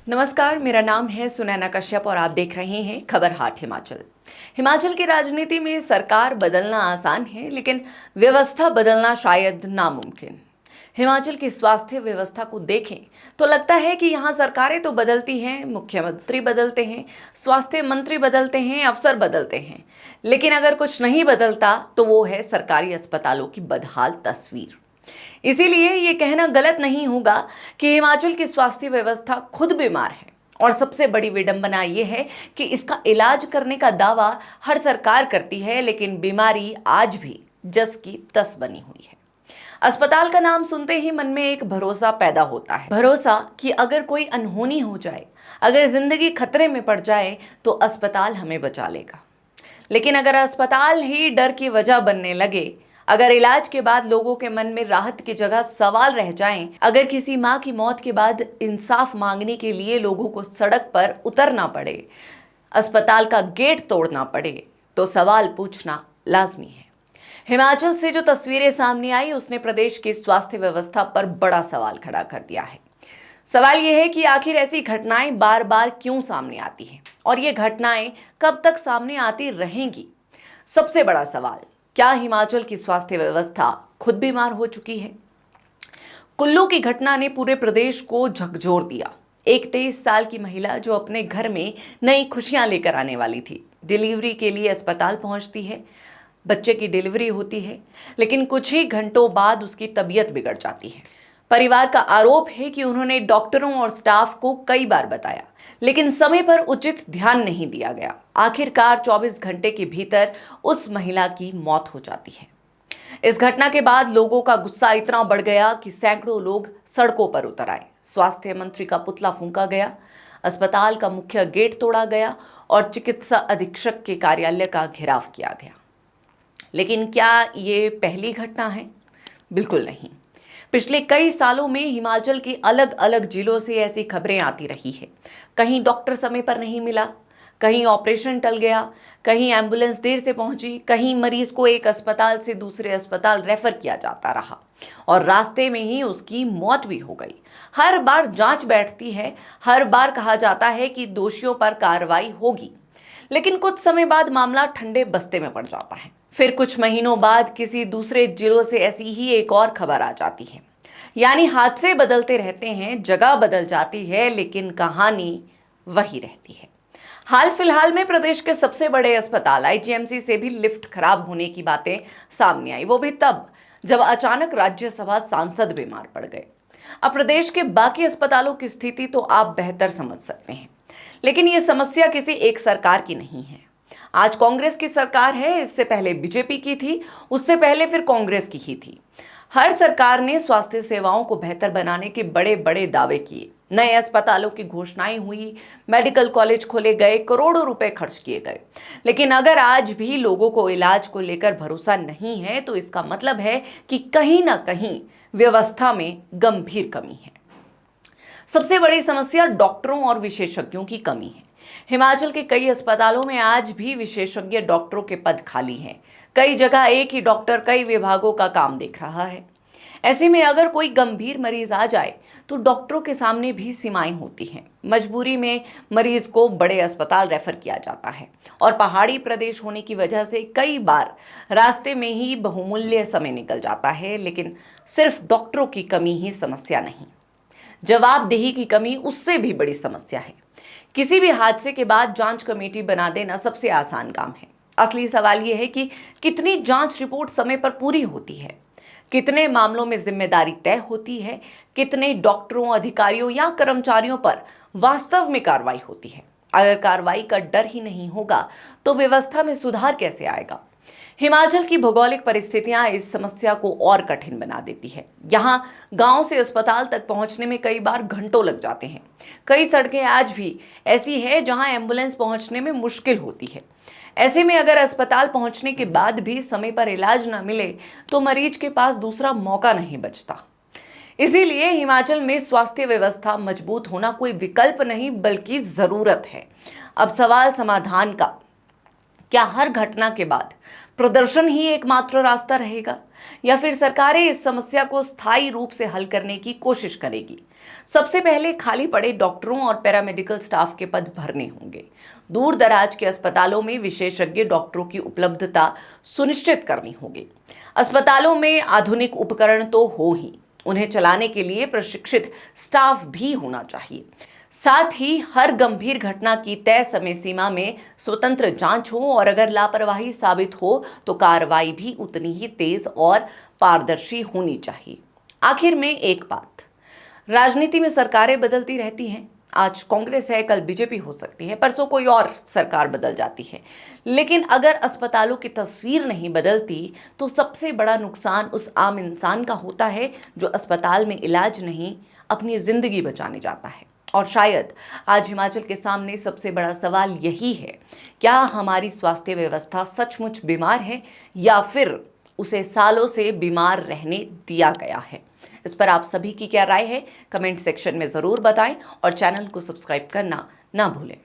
नमस्कार, मेरा नाम है सुनैना कश्यप और आप देख रहे हैं खबर हाट हिमाचल। हिमाचल की राजनीति में सरकार बदलना आसान है, लेकिन व्यवस्था बदलना शायद नामुमकिन। हिमाचल की स्वास्थ्य व्यवस्था को देखें तो लगता है कि यहाँ सरकारें तो बदलती हैं, मुख्यमंत्री बदलते हैं, स्वास्थ्य मंत्री बदलते हैं, अफसर बदलते हैं, लेकिन अगर कुछ नहीं बदलता तो वो है सरकारी अस्पतालों की बदहाल तस्वीर। इसीलिए ये कहना गलत नहीं होगा कि हिमाचल की स्वास्थ्य व्यवस्था खुद बीमार है, और सबसे बड़ी विडंबना ये है कि इसका इलाज करने का दावा हर सरकार करती है, लेकिन बीमारी आज भी जस की तस बनी हुई है। अस्पताल का नाम सुनते ही मन में एक भरोसा पैदा होता है, भरोसा कि अगर कोई अनहोनी हो जाए, अगर जिंदगी खतरे में पड़ जाए तो अस्पताल हमें बचा लेगा। लेकिन अगर अस्पताल ही डर की वजह बनने लगे, अगर इलाज के बाद लोगों के मन में राहत की जगह सवाल रह जाएं, अगर किसी माँ की मौत के बाद इंसाफ मांगने के लिए लोगों को सड़क पर उतरना पड़े, अस्पताल का गेट तोड़ना पड़े, तो सवाल पूछना लाजमी है। हिमाचल से जो तस्वीरें सामने आई उसने प्रदेश की स्वास्थ्य व्यवस्था पर बड़ा सवाल खड़ा कर दिया है। सवाल यह है कि आखिर ऐसी घटनाएं बार बार क्यों सामने आती हैं, और ये घटनाएं कब तक सामने आती रहेंगी। सबसे बड़ा सवाल, क्या हिमाचल की स्वास्थ्य व्यवस्था खुद बीमार हो चुकी है? कुल्लू की घटना ने पूरे प्रदेश को झकझोर दिया। एक 23 साल की महिला जो अपने घर में नई खुशियां लेकर आने वाली थी, डिलीवरी के लिए अस्पताल पहुंचती है, बच्चे की डिलीवरी होती है, लेकिन कुछ ही घंटों बाद उसकी तबीयत बिगड़ जाती है। परिवार का आरोप है कि उन्होंने डॉक्टरों और स्टाफ को कई बार बताया, लेकिन समय पर उचित ध्यान नहीं दिया गया। आखिरकार 24 घंटे के भीतर उस महिला की मौत हो जाती है। इस घटना के बाद लोगों का गुस्सा इतना बढ़ गया कि सैकड़ों लोग सड़कों पर उतर आए। स्वास्थ्य मंत्री का पुतला फूंका गया, अस्पताल का मुख्य गेट तोड़ा गया और चिकित्सा अधीक्षक के कार्यालय का घेराव किया गया। लेकिन क्या ये पहली घटना है? बिल्कुल नहीं। पिछले कई सालों में हिमाचल के अलग अलग जिलों से ऐसी खबरें आती रही है। कहीं डॉक्टर समय पर नहीं मिला, कहीं ऑपरेशन टल गया, कहीं एम्बुलेंस देर से पहुंची, कहीं मरीज को एक अस्पताल से दूसरे अस्पताल रेफर किया जाता रहा और रास्ते में ही उसकी मौत भी हो गई। हर बार जांच बैठती है, हर बार कहा जाता है कि दोषियों पर कार्रवाई होगी, लेकिन कुछ समय बाद मामला ठंडे बस्ते में पड़ जाता है। फिर कुछ महीनों बाद किसी दूसरे जिलों से ऐसी ही एक और खबर आ जाती है। यानी हादसे बदलते रहते हैं, जगह बदल जाती है, लेकिन कहानी वही रहती है। हाल फिलहाल में प्रदेश के सबसे बड़े अस्पताल आईजीएमसी से भी लिफ्ट खराब होने की बातें सामने आई, वो भी तब जब अचानक राज्यसभा सांसद बीमार पड़ गए। अब प्रदेश के बाकी अस्पतालों की स्थिति तो आप बेहतर समझ सकते हैं, लेकिन ये समस्या किसी एक सरकार की नहीं है। आज कांग्रेस की सरकार है, इससे पहले बीजेपी की थी, उससे पहले फिर कांग्रेस की ही थी। हर सरकार ने स्वास्थ्य सेवाओं को बेहतर बनाने के बड़े बड़े दावे किए, नए अस्पतालों की घोषणाएं हुई, मेडिकल कॉलेज खोले गए, करोड़ों रुपए खर्च किए गए। लेकिन अगर आज भी लोगों को इलाज को लेकर भरोसा नहीं है, तो इसका मतलब है कि कहीं ना कहीं व्यवस्था में गंभीर कमी है। सबसे बड़ी समस्या डॉक्टरों और विशेषज्ञों की कमी है। हिमाचल के कई अस्पतालों में आज भी विशेषज्ञ डॉक्टरों के पद खाली हैं। कई जगह एक ही डॉक्टर कई विभागों का काम देख रहा है। ऐसे में अगर कोई गंभीर मरीज आ जाए तो डॉक्टरों के सामने भी सीमाएं होती हैं। मजबूरी में मरीज को बड़े अस्पताल रेफर किया जाता है, और पहाड़ी प्रदेश होने की वजह से कई बार रास्ते में ही बहुमूल्य समय निकल जाता है। लेकिन सिर्फ डॉक्टरों की कमी ही समस्या नहीं, जवाबदेही की कमी उससे भी बड़ी समस्या है। किसी भी हादसे के बाद जांच कमेटी बना देना सबसे आसान काम है। असली सवाल यह है कि कितनी जांच रिपोर्ट समय पर पूरी होती है, कितने मामलों में जिम्मेदारी तय होती है, कितने डॉक्टरों, अधिकारियों या कर्मचारियों पर वास्तव में कार्रवाई होती है। अगर कार्रवाई का डर ही नहीं होगा तो व्यवस्था में सुधार कैसे आएगा? हिमाचल की भौगोलिक परिस्थितियां इस समस्या को और कठिन बना देती है। यहाँ गांव से अस्पताल तक पहुंचने में कई बार घंटों लग जाते हैं। कई सड़कें आज भी ऐसी है जहां एम्बुलेंस पहुंचने में मुश्किल होती है। ऐसे में अगर अस्पताल पहुंचने के बाद भी समय पर इलाज न मिले तो मरीज के पास दूसरा मौका नहीं बचता। इसीलिए हिमाचल में स्वास्थ्य व्यवस्था मजबूत होना कोई विकल्प नहीं बल्कि जरूरत है। अब सवाल समाधान का, क्या हर घटना के बाद प्रदर्शन ही एकमात्र रास्ता रहेगा या फिर सरकारें इस समस्या को स्थायी रूप से हल करने की कोशिश करेगी? सबसे पहले खाली पड़े डॉक्टरों और पैरामेडिकल स्टाफ के पद भरने होंगे। दूर दराज के अस्पतालों में विशेषज्ञ डॉक्टरों की उपलब्धता सुनिश्चित करनी होगी। अस्पतालों में आधुनिक उपकरण तो हो ही, उन्हें चलाने के लिए प्रशिक्षित स्टाफ भी होना चाहिए। साथ ही हर गंभीर घटना की तय समय सीमा में स्वतंत्र जांच हो और अगर लापरवाही साबित हो तो कार्रवाई भी उतनी ही तेज और पारदर्शी होनी चाहिए। आखिर में एक बात, राजनीति में सरकारें बदलती रहती हैं। आज कांग्रेस है, कल बीजेपी हो सकती है, परसों कोई और सरकार बदल जाती है, लेकिन अगर अस्पतालों की तस्वीर नहीं बदलती तो सबसे बड़ा नुकसान उस आम इंसान का होता है जो अस्पताल में इलाज नहीं, अपनी जिंदगी बचाने जाता है। और शायद आज हिमाचल के सामने सबसे बड़ा सवाल यही है, क्या हमारी स्वास्थ्य व्यवस्था सचमुच बीमार है या फिर उसे सालों से बीमार रहने दिया गया है? इस पर आप सभी की क्या राय है, कमेंट सेक्शन में ज़रूर बताएं और चैनल को सब्सक्राइब करना ना भूलें।